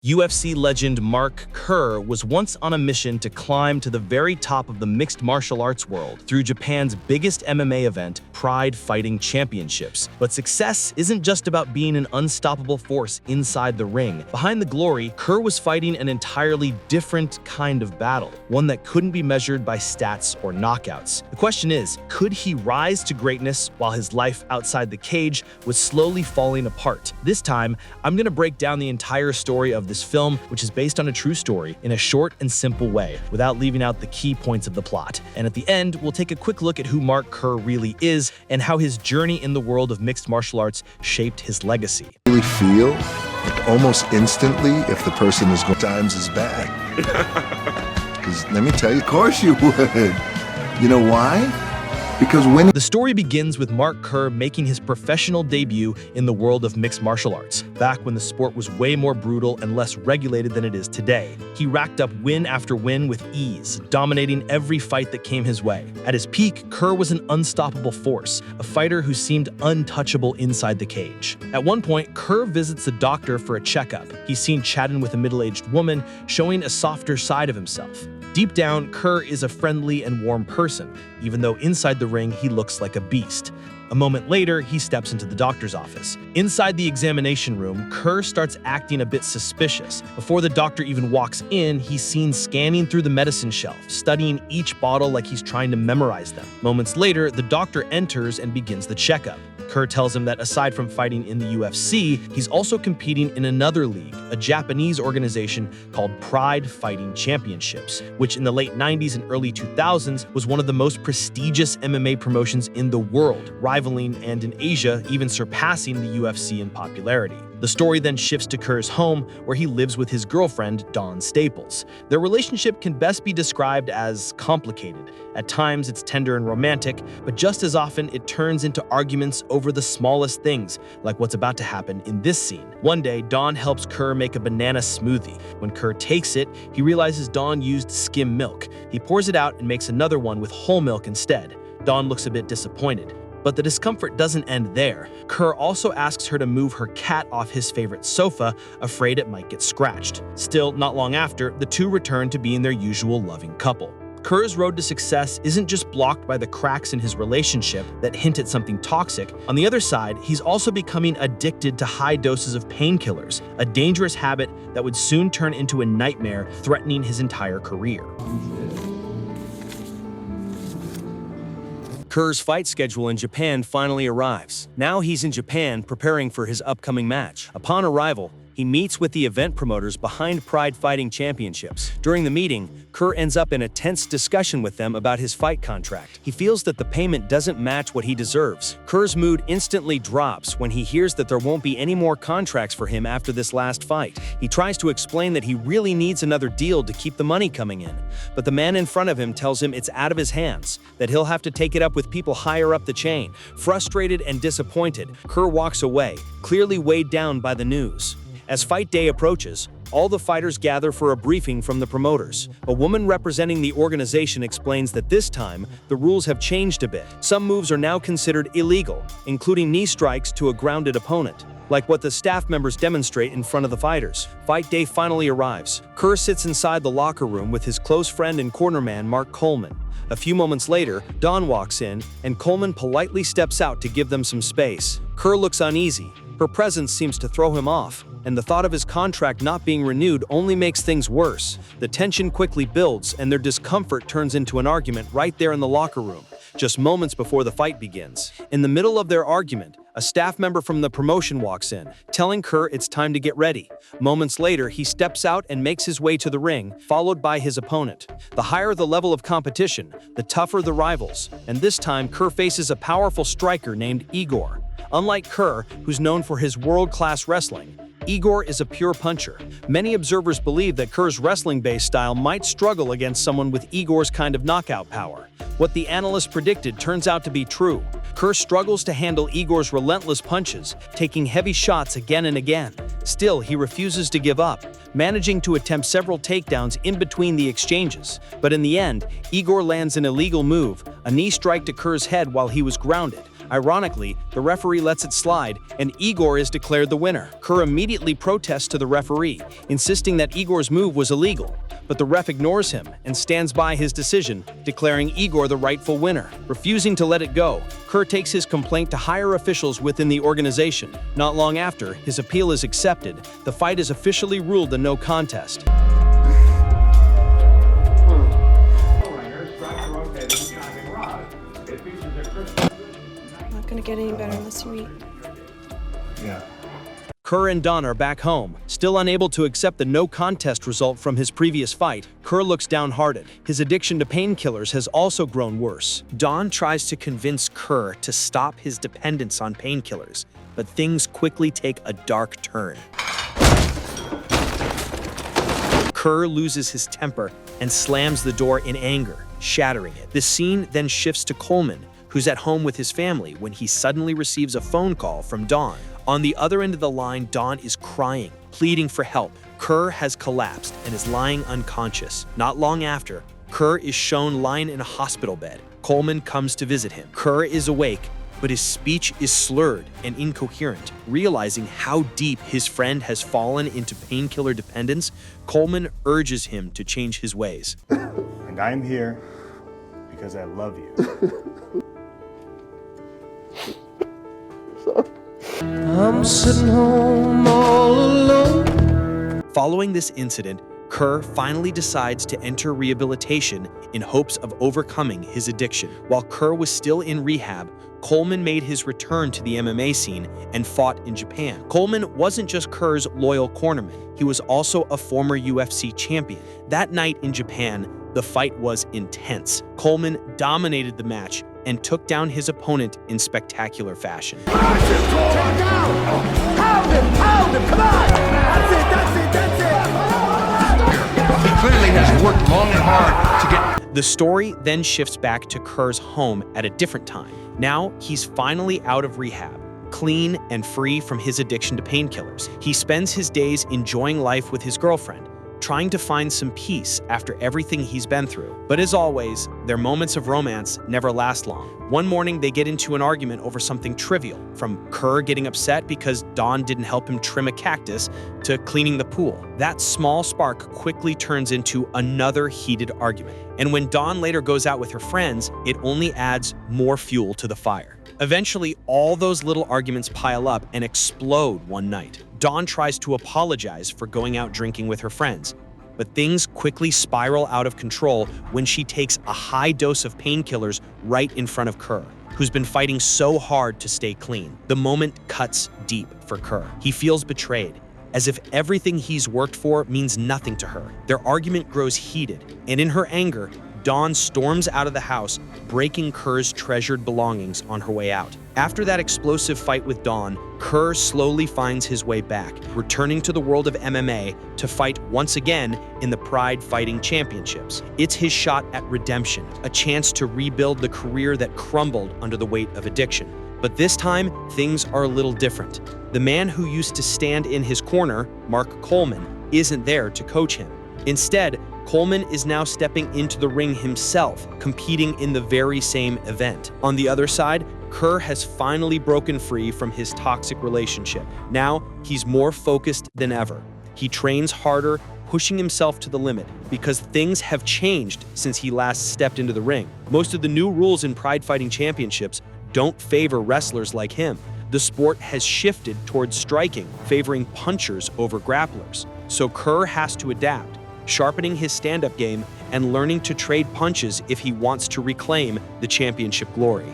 UFC legend Mark Kerr was once on a mission to climb to the very top of the mixed martial arts world through Japan's biggest MMA event, Pride Fighting Championships. But success isn't just about being an unstoppable force inside the ring. Behind the glory, Kerr was fighting an entirely different kind of battle, one that couldn't be measured by stats or knockouts. The question is, could he rise to greatness while his life outside the cage was slowly falling apart? This time, I'm going to break down the entire story of this film, which is based on a true story, in a short and simple way, without leaving out the key points of the plot. And at the end, we'll take a quick look at who Mark Kerr really is and how his journey in the world of mixed martial arts shaped his legacy. I really feel like almost instantly if the person is going times is bad. Because let me tell you, of course you would. You know why? Because when the story begins with Mark Kerr making his professional debut in the world of mixed martial arts, back when the sport was way more brutal and less regulated than it is today. He racked up win after win with ease, dominating every fight that came his way. At his peak, Kerr was an unstoppable force, a fighter who seemed untouchable inside the cage. At one point, Kerr visits the doctor for a checkup. He's seen chatting with a middle-aged woman, showing a softer side of himself. Deep down, Kerr is a friendly and warm person, even though inside the ring he looks like a beast. A moment later, he steps into the doctor's office. Inside the examination room, Kerr starts acting a bit suspicious. Before the doctor even walks in, he's seen scanning through the medicine shelf, studying each bottle like he's trying to memorize them. Moments later, the doctor enters and begins the checkup. Kerr tells him that aside from fighting in the UFC, he's also competing in another league, a Japanese organization called Pride Fighting Championships, which in the late 90s and early 2000s was one of the most prestigious MMA promotions in the world, rivaling and in Asia even surpassing the UFC in popularity. The story then shifts to Kerr's home, where he lives with his girlfriend, Dawn Staples. Their relationship can best be described as complicated. At times, it's tender and romantic, but just as often, it turns into arguments over the smallest things, like what's about to happen in this scene. One day, Dawn helps Kerr make a banana smoothie. When Kerr takes it, he realizes Dawn used skim milk. He pours it out and makes another one with whole milk instead. Dawn looks a bit disappointed. But the discomfort doesn't end there. Kerr also asks her to move her cat off his favorite sofa, afraid it might get scratched. Still, not long after, the two return to being their usual loving couple. Kerr's road to success isn't just blocked by the cracks in his relationship that hint at something toxic. On the other side, he's also becoming addicted to high doses of painkillers, a dangerous habit that would soon turn into a nightmare, threatening his entire career. Kerr's fight schedule in Japan finally arrives. Now he's in Japan preparing for his upcoming match. Upon arrival, he meets with the event promoters behind Pride Fighting Championships. During the meeting, Kerr ends up in a tense discussion with them about his fight contract. He feels that the payment doesn't match what he deserves. Kerr's mood instantly drops when he hears that there won't be any more contracts for him after this last fight. He tries to explain that he really needs another deal to keep the money coming in. But the man in front of him tells him it's out of his hands, that he'll have to take it up with people higher up the chain. Frustrated and disappointed, Kerr walks away, clearly weighed down by the news. As fight day approaches, all the fighters gather for a briefing from the promoters. A woman representing the organization explains that this time, the rules have changed a bit. Some moves are now considered illegal, including knee strikes to a grounded opponent, like what the staff members demonstrate in front of the fighters. Fight day finally arrives. Kerr sits inside the locker room with his close friend and cornerman Mark Coleman. A few moments later, Dawn walks in, and Coleman politely steps out to give them some space. Kerr looks uneasy. Her presence seems to throw him off, and the thought of his contract not being renewed only makes things worse. The tension quickly builds, and their discomfort turns into an argument right there in the locker room, just moments before the fight begins. In the middle of their argument, a staff member from the promotion walks in, telling Kerr it's time to get ready. Moments later, he steps out and makes his way to the ring, followed by his opponent. The higher the level of competition, the tougher the rivals, and this time Kerr faces a powerful striker named Igor. Unlike Kerr, who's known for his world-class wrestling, Igor is a pure puncher. Many observers believe that Kerr's wrestling-based style might struggle against someone with Igor's kind of knockout power. What the analysts predicted turns out to be true. Kerr struggles to handle Igor's relentless punches, taking heavy shots again and again. Still, he refuses to give up, managing to attempt several takedowns in between the exchanges. But in the end, Igor lands an illegal move, a knee strike to Kerr's head while he was grounded. Ironically, the referee lets it slide, and Igor is declared the winner. Kerr immediately protests to the referee, insisting that Igor's move was illegal. But the ref ignores him and stands by his decision, declaring Igor the rightful winner. Refusing to let it go, Kerr takes his complaint to higher officials within the organization. Not long after, his appeal is accepted. The fight is officially ruled a no contest. Not gonna get any better unless you eat. Yeah. Kerr and Don are back home. Still unable to accept the no contest result from his previous fight, Kerr looks downhearted. His addiction to painkillers has also grown worse. Don tries to convince Kerr to stop his dependence on painkillers, but things quickly take a dark turn. Kerr loses his temper and slams the door in anger, shattering it. The scene then shifts to Coleman, who's at home with his family when he suddenly receives a phone call from Don. On the other end of the line, Don is crying, pleading for help. Kerr has collapsed and is lying unconscious. Not long after, Kerr is shown lying in a hospital bed. Coleman comes to visit him. Kerr is awake, but his speech is slurred and incoherent. Realizing how deep his friend has fallen into painkiller dependence, Coleman urges him to change his ways. And I'm here because I love you. I'm sitting home all alone. Following this incident, Kerr finally decides to enter rehabilitation in hopes of overcoming his addiction. While Kerr was still in rehab, Coleman made his return to the MMA scene and fought in Japan. Coleman wasn't just Kerr's loyal cornerman, he was also a former UFC champion. That night in Japan, the fight was intense. Coleman dominated the match and took down his opponent in spectacular fashion. Hold him, come on! That's it! He clearly has worked long and hard to get. The story then shifts back to Kerr's home at a different time. Now he's finally out of rehab, clean and free from his addiction to painkillers. He spends his days enjoying life with his girlfriend, trying to find some peace after everything he's been through. But as always, their moments of romance never last long. One morning, they get into an argument over something trivial, from Kerr getting upset because Don didn't help him trim a cactus to cleaning the pool. That small spark quickly turns into another heated argument. And when Dawn later goes out with her friends, it only adds more fuel to the fire. Eventually, all those little arguments pile up and explode one night. Dawn tries to apologize for going out drinking with her friends, but things quickly spiral out of control when she takes a high dose of painkillers right in front of Kerr, who's been fighting so hard to stay clean. The moment cuts deep for Kerr. He feels betrayed, as if everything he's worked for means nothing to her. Their argument grows heated, and in her anger, Dawn storms out of the house, breaking Kerr's treasured belongings on her way out. After that explosive fight with Dawn, Kerr slowly finds his way back, returning to the world of MMA to fight once again in the Pride Fighting Championships. It's his shot at redemption, a chance to rebuild the career that crumbled under the weight of addiction. But this time, things are a little different. The man who used to stand in his corner, Mark Coleman, isn't there to coach him. Instead, Coleman is now stepping into the ring himself, competing in the very same event. On the other side, Kerr has finally broken free from his toxic relationship. Now, he's more focused than ever. He trains harder, pushing himself to the limit, because things have changed since he last stepped into the ring. Most of the new rules in Pride Fighting Championships don't favor wrestlers like him. The sport has shifted towards striking, favoring punchers over grapplers. So Kerr has to adapt, sharpening his stand-up game and learning to trade punches if he wants to reclaim the championship glory.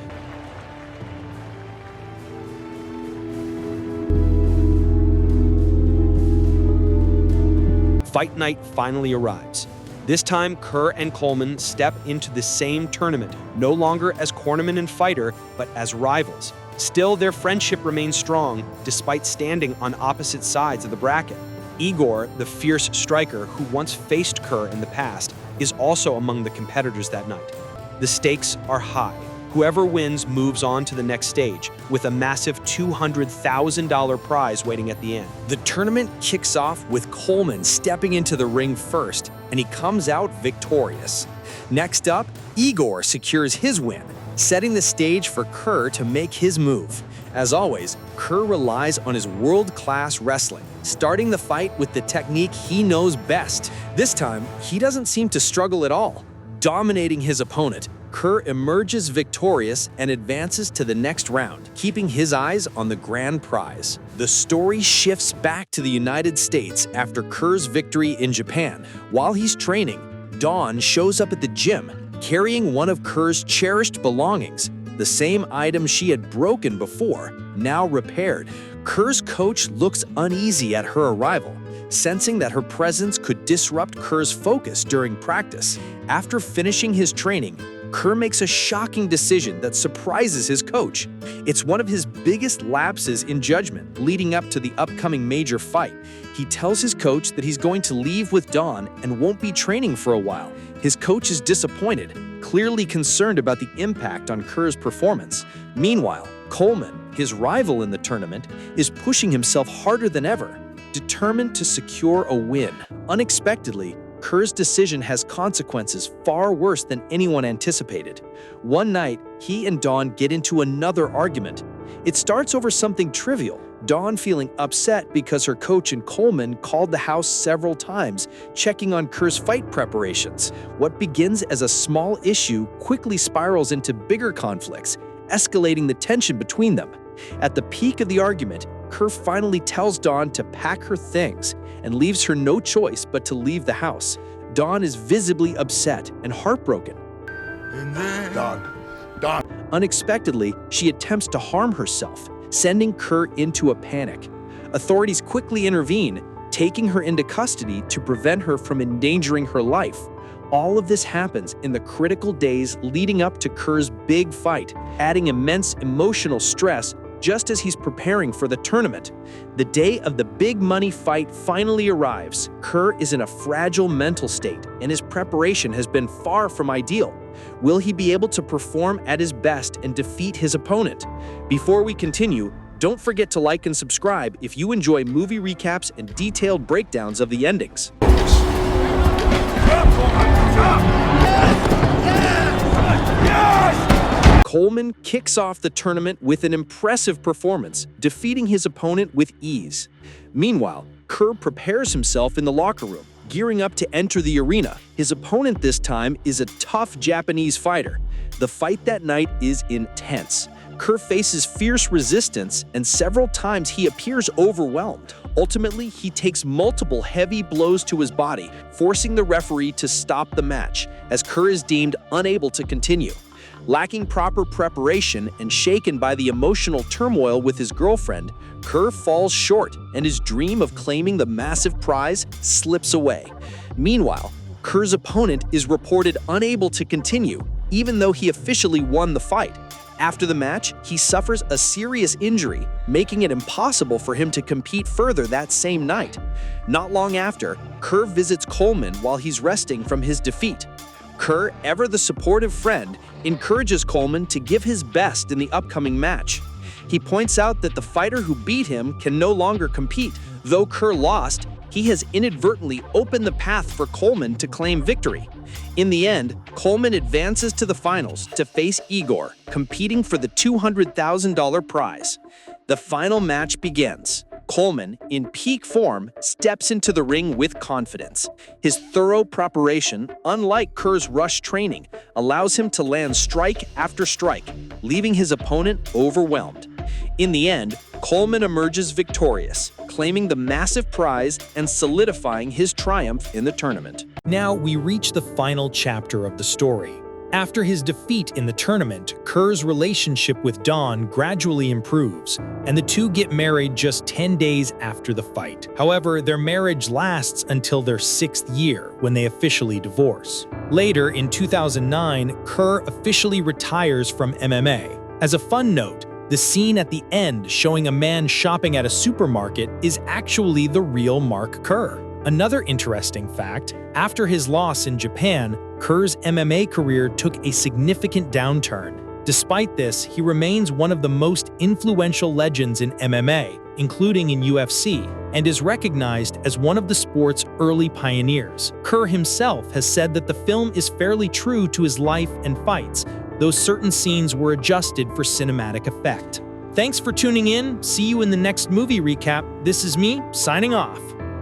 Fight night finally arrives. This time, Kerr and Coleman step into the same tournament, no longer as cornerman and fighter, but as rivals. Still, their friendship remains strong, despite standing on opposite sides of the bracket. Igor, the fierce striker who once faced Kerr in the past, is also among the competitors that night. The stakes are high. Whoever wins moves on to the next stage, with a massive $200,000 prize waiting at the end. The tournament kicks off with Coleman stepping into the ring first, and he comes out victorious. Next up, Igor secures his win, setting the stage for Kerr to make his move. As always, Kerr relies on his world-class wrestling, starting the fight with the technique he knows best. This time, he doesn't seem to struggle at all. Dominating his opponent, Kerr emerges victorious and advances to the next round, keeping his eyes on the grand prize. The story shifts back to the United States after Kerr's victory in Japan. While he's training, Dawn shows up at the gym, carrying one of Kerr's cherished belongings, the same item she had broken before, now repaired. Kerr's coach looks uneasy at her arrival, sensing that her presence could disrupt Kerr's focus during practice. After finishing his training, Kerr makes a shocking decision that surprises his coach. It's one of his biggest lapses in judgment leading up to the upcoming major fight. He tells his coach that he's going to leave with Dawn and won't be training for a while. His coach is disappointed, clearly concerned about the impact on Kerr's performance. Meanwhile, Coleman, his rival in the tournament, is pushing himself harder than ever, determined to secure a win. Unexpectedly, Kerr's decision has consequences far worse than anyone anticipated. One night, he and Dawn get into another argument. It starts over something trivial, Dawn feeling upset because her coach and Coleman called the house several times, checking on Kerr's fight preparations. What begins as a small issue quickly spirals into bigger conflicts, escalating the tension between them. At the peak of the argument, Kerr finally tells Dawn to pack her things and leaves her no choice but to leave the house. Dawn is visibly upset and heartbroken. Dawn. Unexpectedly, she attempts to harm herself, sending Kerr into a panic. Authorities quickly intervene, taking her into custody to prevent her from endangering her life. All of this happens in the critical days leading up to Kerr's big fight, adding immense emotional stress just as he's preparing for the tournament. The day of the big money fight finally arrives. Kerr is in a fragile mental state, and his preparation has been far from ideal. Will he be able to perform at his best and defeat his opponent? Before we continue, don't forget to like and subscribe if you enjoy movie recaps and detailed breakdowns of the endings. Coleman kicks off the tournament with an impressive performance, defeating his opponent with ease. Meanwhile, Kerr prepares himself in the locker room, gearing up to enter the arena. His opponent this time is a tough Japanese fighter. The fight that night is intense. Kerr faces fierce resistance, and several times he appears overwhelmed. Ultimately, he takes multiple heavy blows to his body, forcing the referee to stop the match, as Kerr is deemed unable to continue. Lacking proper preparation and shaken by the emotional turmoil with his girlfriend, Kerr falls short, and his dream of claiming the massive prize slips away. Meanwhile, Kerr's opponent is reported unable to continue, even though he officially won the fight. After the match, he suffers a serious injury, making it impossible for him to compete further that same night. Not long after, Kerr visits Coleman while he's resting from his defeat. Kerr, ever the supportive friend, encourages Coleman to give his best in the upcoming match. He points out that the fighter who beat him can no longer compete. Though Kerr lost, he has inadvertently opened the path for Coleman to claim victory. In the end, Coleman advances to the finals to face Igor, competing for the $200,000 prize. The final match begins. Coleman, in peak form, steps into the ring with confidence. His thorough preparation, unlike Kerr's rush training, allows him to land strike after strike, leaving his opponent overwhelmed. In the end, Coleman emerges victorious, claiming the massive prize and solidifying his triumph in the tournament. Now we reach the final chapter of the story. After his defeat in the tournament, Kerr's relationship with Dawn gradually improves, and the two get married just 10 days after the fight. However, their marriage lasts until their 6th year, when they officially divorce. Later, in 2009, Kerr officially retires from MMA. As a fun note, the scene at the end showing a man shopping at a supermarket is actually the real Mark Kerr. Another interesting fact, after his loss in Japan, Kerr's MMA career took a significant downturn. Despite this, he remains one of the most influential legends in MMA, including in UFC, and is recognized as one of the sport's early pioneers. Kerr himself has said that the film is fairly true to his life and fights, though certain scenes were adjusted for cinematic effect. Thanks for tuning in. See you in the next movie recap. This is me, signing off.